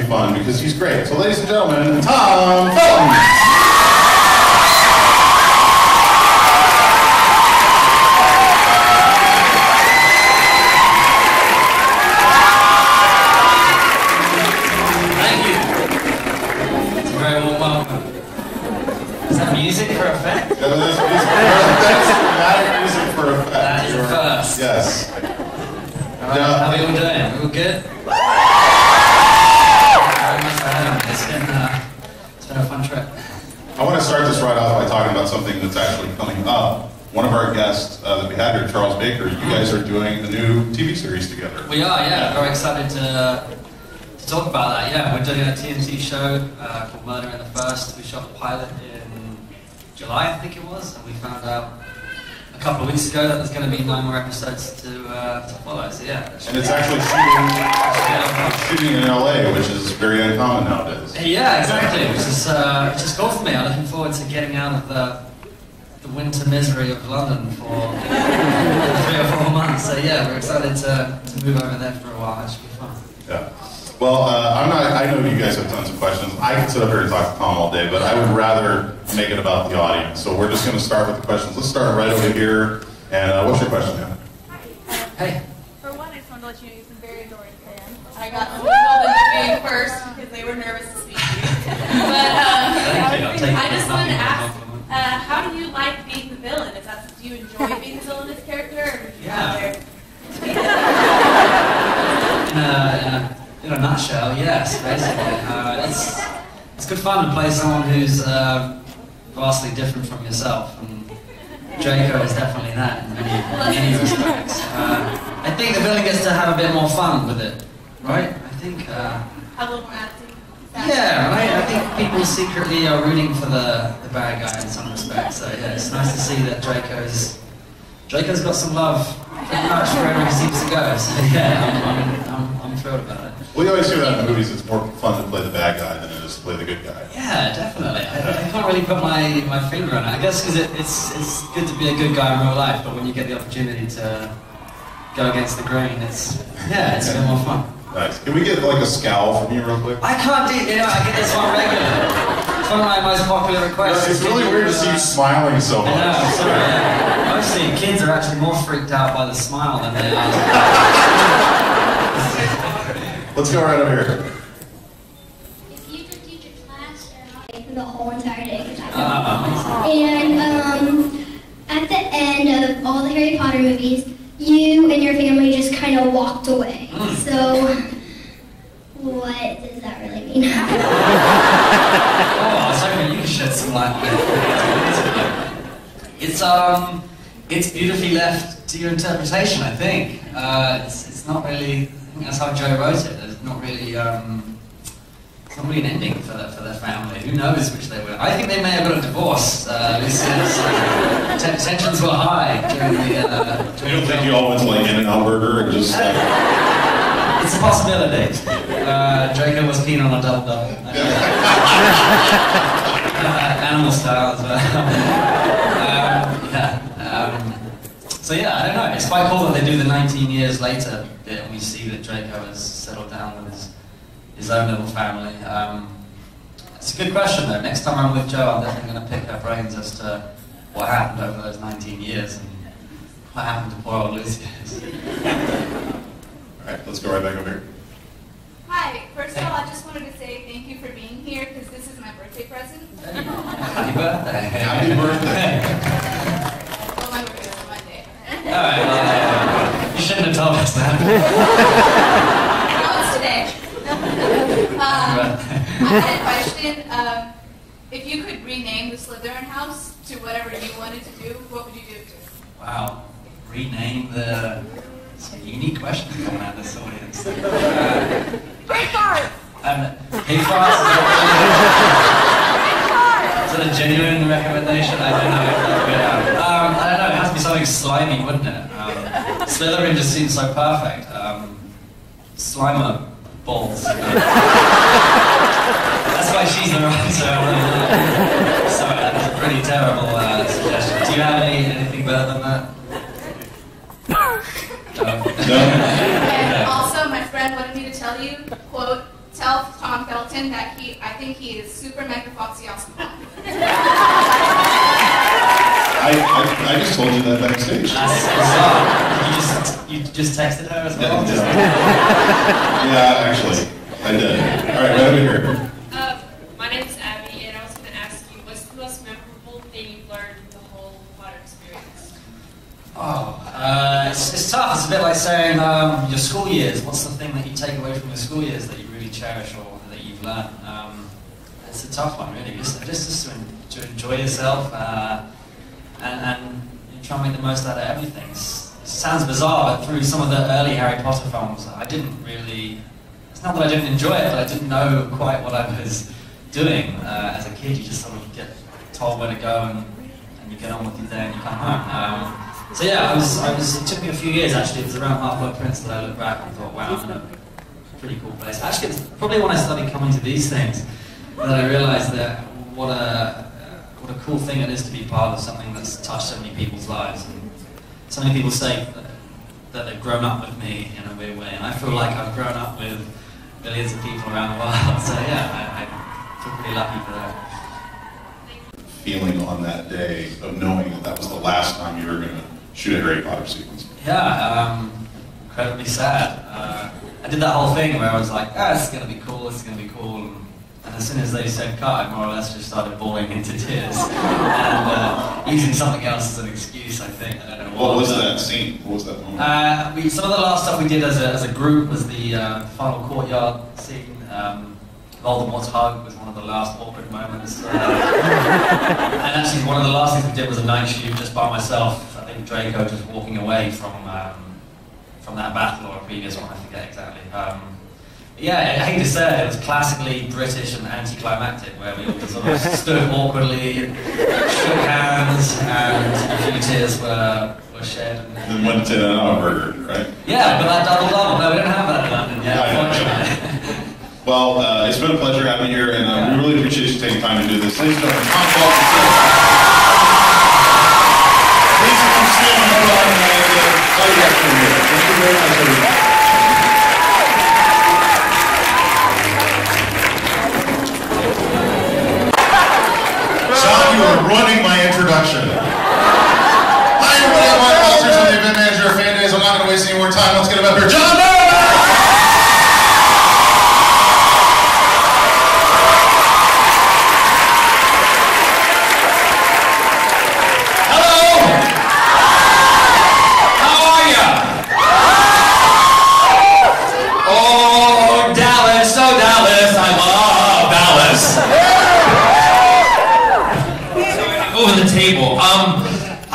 be fun because he's great. So ladies and gentlemen, Tom Felton! Music for effect? That's dramatic music for effect. That is a first. Yes. How are we all doing? We all good? Very much for having me. It's been a fun trip. I want to start this right off by talking about something that's actually coming up. One of our guests that we had here, Charles Baker, you guys are doing a new TV series together. We are, yeah. Very excited to talk about that. Yeah, we're doing a TNT show called Murder in the First. We shot the pilot in July, I think it was, and we found out a couple of weeks ago that there's going to be 9 more episodes to follow. So yeah. And it's actually shooting in LA, which is very uncommon nowadays. Yeah, exactly. Which is cool for me. I'm looking forward to getting out of the winter misery of London for 3 or 4 months. So yeah, we're excited to move over there for a while. That should be fun. Yeah. Well, I know you guys have tons of questions. I could sit up here and talk to Tom all day, but I would rather make it about the audience. So we're just going to start with the questions. Let's start right over here. And what's your question, Anna? Hi. Hey. For one, I just wanted to let you know you've been very adoring fan. I got some people that you first because they were nervous to speak to you. But I just wanted to ask, how do you like being the villain? Do you enjoy being the villainous character, or do you rather? In a nutshell, yes, basically. It's good fun to play someone who's vastly different from yourself, and Draco is definitely that in many respects. I think the villain gets to have a bit more fun with it, right? I think... have a little more attitude. Yeah, right? I think people secretly are rooting for the bad guy in some respects, so yeah, it's nice to see that Draco's got some love pretty much wherever he seems to go, so yeah, I'm thrilled about it. We always hear that in movies, it's more fun to play the bad guy than it is to play the good guy. Yeah, definitely. I can't really put my finger on it. I guess because it's good to be a good guy in real life, but when you get the opportunity to go against the grain, it's a bit more fun. Nice. Can we get like a scowl from you real quick? I can't do, I get this one regular. It's one of my most popular requests. It's really weird to see you smiling so much. I know, sorry. Yeah. Mostly kids are actually more freaked out by the smile than they are. Let's go right over here. If you could teach a class for the whole entire day, and at the end of all the Harry Potter movies, you and your family just kind of walked away. So, what does that really mean? I was hoping you could shed some light on it. It's beautifully left to your interpretation, I think. It's not really, I think that's how Joe wrote it. There's not really, it's not really an ending for their family. Who knows which they were. I think they may have got a divorce. Tensions were high during the... You don't think you all went to like In-N-Out Burger and just like... It's a possibility. Draco was keen on a double-double. Animal style as well. So yeah, I don't know. It's quite cool that they do the 19 years later bit and we see that Draco has settled down with his own little family. It's a good question though. Next time I'm with Jo, I'm definitely going to pick her brains as to what happened over those 19 years and what happened to poor old Lucius. Alright, let's go right back over here. Hi, first of all, I just wanted to say thank you for being here because this is my birthday present. Happy birthday. Happy birthday. Well, my birthday is on Monday. Alright, well, you shouldn't have told us that. No, it's today. I had a question. If you could rename the Slytherin house to whatever you wanted to do, what would you do to it? Wow. Rename the... It's a unique question coming out of this audience. Great fart! Hey farts? Is that a genuine recommendation? I don't know. I don't know, it has to be something slimy, wouldn't it? Slytherin just seems so perfect. Slimer balls. That's why she's the writer. So that's a pretty terrible suggestion. Do you have anything better than that? No. And also, my friend wanted me to tell you, quote, tell Tom Tom Felton that I think he is super mega foxy awesome. I just told you that backstage. You just texted her as well? Yeah, actually, I did. All right, right over here. My name is Abby, and I was going to ask you, what's the most memorable thing you've learned in the whole Potter experience? It's tough. It's a bit like saying your school years. What's the thing that you take away from your school years that you really cherish or that you've learned? It's a tough one, really. Just to enjoy yourself and try and make the most out of everything. It sounds bizarre, but through some of the early Harry Potter films, I didn't really. It's not that I didn't enjoy it, but I didn't know quite what I was doing. As a kid, you just sort of get told where to go and you get on with your day and you come home. So yeah, it took me a few years actually. It was around Half-Blood Prince that I looked back and thought, wow, I'm in a pretty cool place. Actually, it's probably when I started coming to these things that I realized that what a cool thing it is to be part of something that's touched so many people's lives. And so many people say that they've grown up with me in a weird way, and I feel like I've grown up with millions of people around the world. So yeah, I feel pretty lucky for that. Feeling on that day of knowing that was the last time you were going to shoot a Harry Potter sequence? Yeah, incredibly sad. I did that whole thing where I was like, this is going to be cool, this is going to be cool. And as soon as they said cut, I more or less just started bawling into tears. And using something else as an excuse, I think. I don't know what was that scene? What was that moment? Some of the last stuff we did as a group was the final courtyard scene. Voldemort's hug was one of the last awkward moments. And actually one of the last things we did was a night shoot just by myself. I think Draco just walking away from that battle or a previous one, I forget exactly. Yeah, I hate to say it was classically British and anticlimactic, where we all sort of stood awkwardly, shook hands, and a few tears were shed. And then went to an burger, right? Yeah, but that double double, no, we don't have that in London yet. Well, it's been a pleasure having you here, and we really appreciate you taking time to do this. Ladies and gentlemen, Tom Felton. Please come stand up and tell you guys from here. Thank you very much, everybody. John, you are ruining my introduction. Hi, everybody. I'm Mark Walters. I'm the event manager of Fan Days. I'm not going to waste any more time. Let's get him up here. John Barrowman!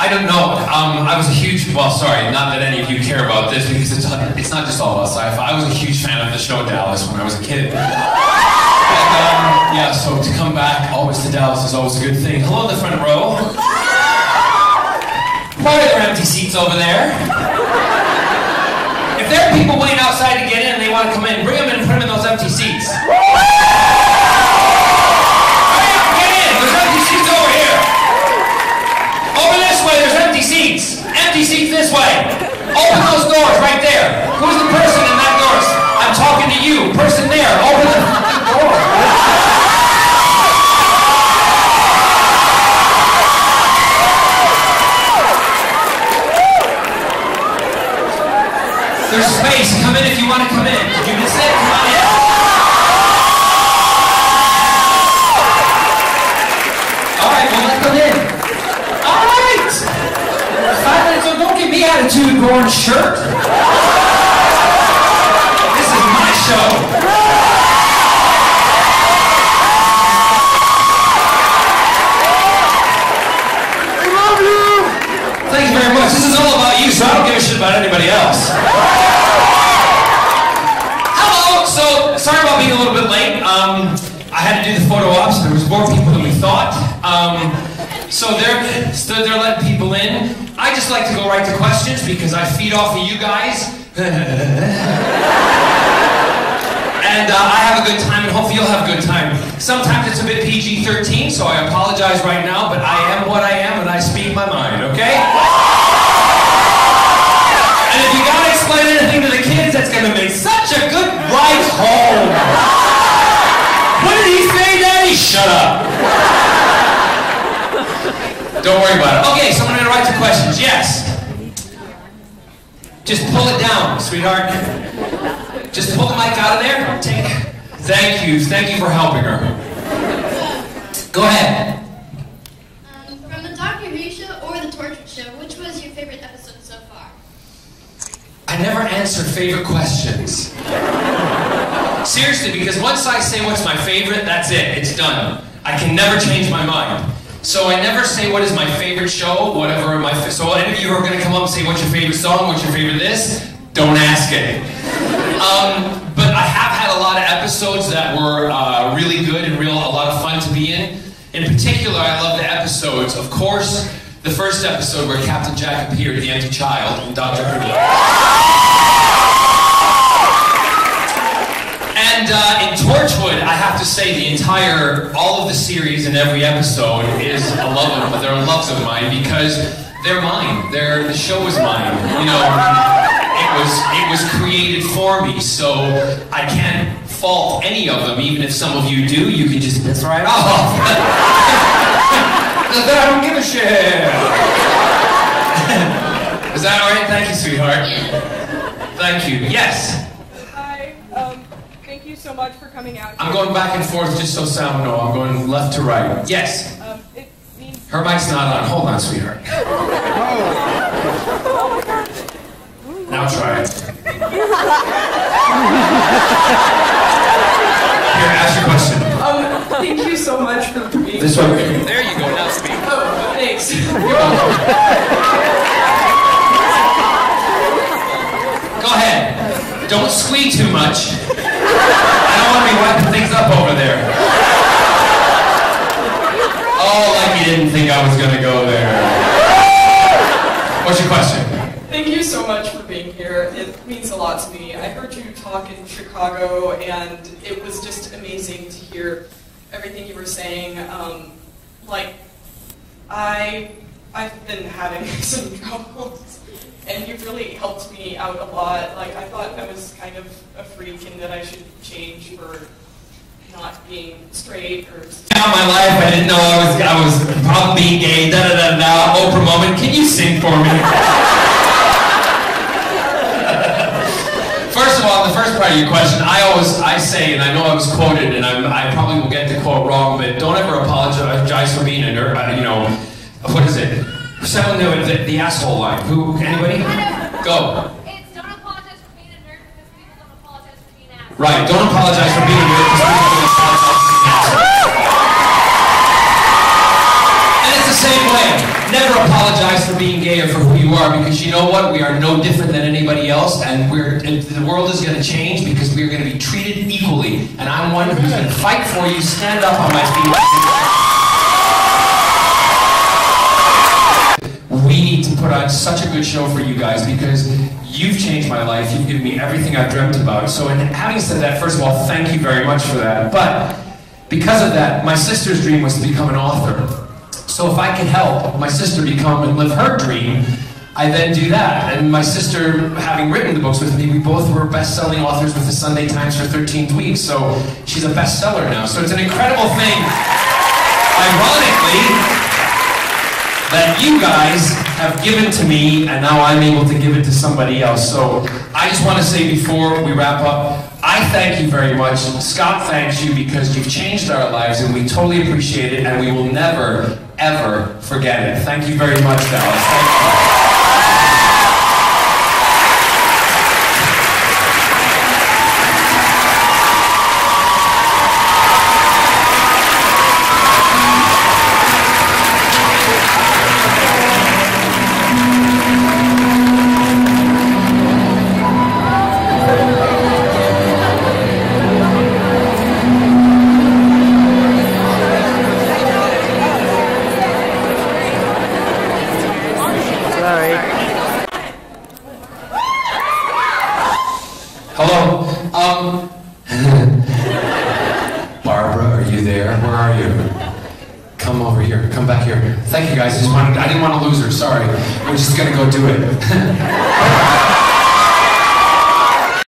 I don't know. I was a huge, well, sorry, not that any of you care about this because it's not just all about sci-fi. I was a huge fan of the show Dallas when I was a kid. And, yeah, so to come back always to Dallas is always a good thing. Hello in the front row. Why are there empty seats over there? If there are people waiting outside to get in and they want to come in, bring them in and put them in those empty seats. Hurry up, get in. There's empty seats over here. Over this way, there's empty seats. Empty seats this way. Open those doors right there. Who's the person in that door? I'm talking to you. Person there. Open the door. There's space. Come in if you want to come in. Did you miss it? Come on in. All right, well, let's come in. All right! 5 minutes, so don't give me attitude, orange shirt. This is my show. I love you! Thank you very much. This is all about you, so I don't give a shit about anybody else. Hello! So, sorry about being a little bit late. I had to do the photo ops. There was more people than we thought. So they're stood there letting people in. I just like to go right to questions because I feed off of you guys. And I have a good time, and hopefully you'll have a good time. Sometimes it's a bit PG-13, so I apologize right now, but I am what I am, and I speak my mind, okay? And if you gotta explain anything to the kids, that's gonna make such a good ride home. Don't worry about it. Okay, so I'm going to write the questions. Yes. Just pull it down, sweetheart. Just pull the mic out of there. Thank you. Thank you for helping her. Go ahead. From the Doctor Who show or the Torture show, which was your favorite episode so far? I never answer favorite questions. Seriously, because once I say what's my favorite, that's it. It's done. I can never change my mind. So I never say what is my favorite show, whatever my... So any of you are going to come up and say, what's your favorite song, what's your favorite this? Don't ask it. But I have had a lot of episodes that were really good and a lot of fun to be in. In particular, I love the episodes, of course, the first episode where Captain Jack appeared, the empty child, in Doctor Who. And in Torchwood, I have to say all of the series and every episode is they're loves of mine because they're mine. The show is mine. You know, it was created for me, so I can't fault any of them. Even if some of you do, you can just piss right off. I don't give a shit. Is that all right? Thank you, sweetheart. Thank you. Yes. Thank you so much for coming out here. I'm going back and forth just so Sam knows. I'm going left to right. Yes. Her mic's not on. Hold on, sweetheart. Now try it. Here, ask your question. Thank you so much for being This one. There you go. Now speak. Oh, thanks. Go ahead. Don't squeak too much. I don't want to be wiping things up over there. Oh, like you didn't think I was going to go there. What's your question? Thank you so much for being here. It means a lot to me. I heard you talk in Chicago, and it was just amazing to hear everything you were saying. I've been having some troubles, and you've really helped me out a lot. Like, I thought I was kind of a freak and that I should change for not being straight or... All my life, I didn't know I was probably being gay, da-da-da-da. Oprah moment, can you sing for me? First of all, the first part of your question, I say, and I know I was quoted, and I probably will get the quote wrong, but don't ever apologize for being a nerd, what is it? Someone knew it, the asshole line. Who, anybody? Go. It's don't apologize for being a nerd because people don't apologize for being assholes. Right, don't apologize for being a nerd because people don't apologize for being assholes. And it's the same way. Never apologize for being gay or for who you are, because you know what? We are no different than anybody else, and the world is going to change because we are going to be treated equally. And I'm one who's going to fight for you, stand up on my feet. We need to put on such a good show for you guys because you've changed my life. You've given me everything I've dreamt about. So, and having said that, first of all, thank you very much for that. But because of that, my sister's dream was to become an author. So if I could help my sister become and live her dream, I then do that. And my sister, having written the books with me, we both were best-selling authors with the Sunday Times for 13th week. So she's a bestseller now. So it's an incredible thing, ironically, that you guys have given to me, and now I'm able to give it to somebody else. So I just want to say before we wrap up, I thank you very much. Scott thanks you because you've changed our lives, and we totally appreciate it, and we will never, ever forget it. Thank you very much, Dallas. Thank you. Thank you guys. I didn't want to lose her. Sorry. We're just gonna go do it.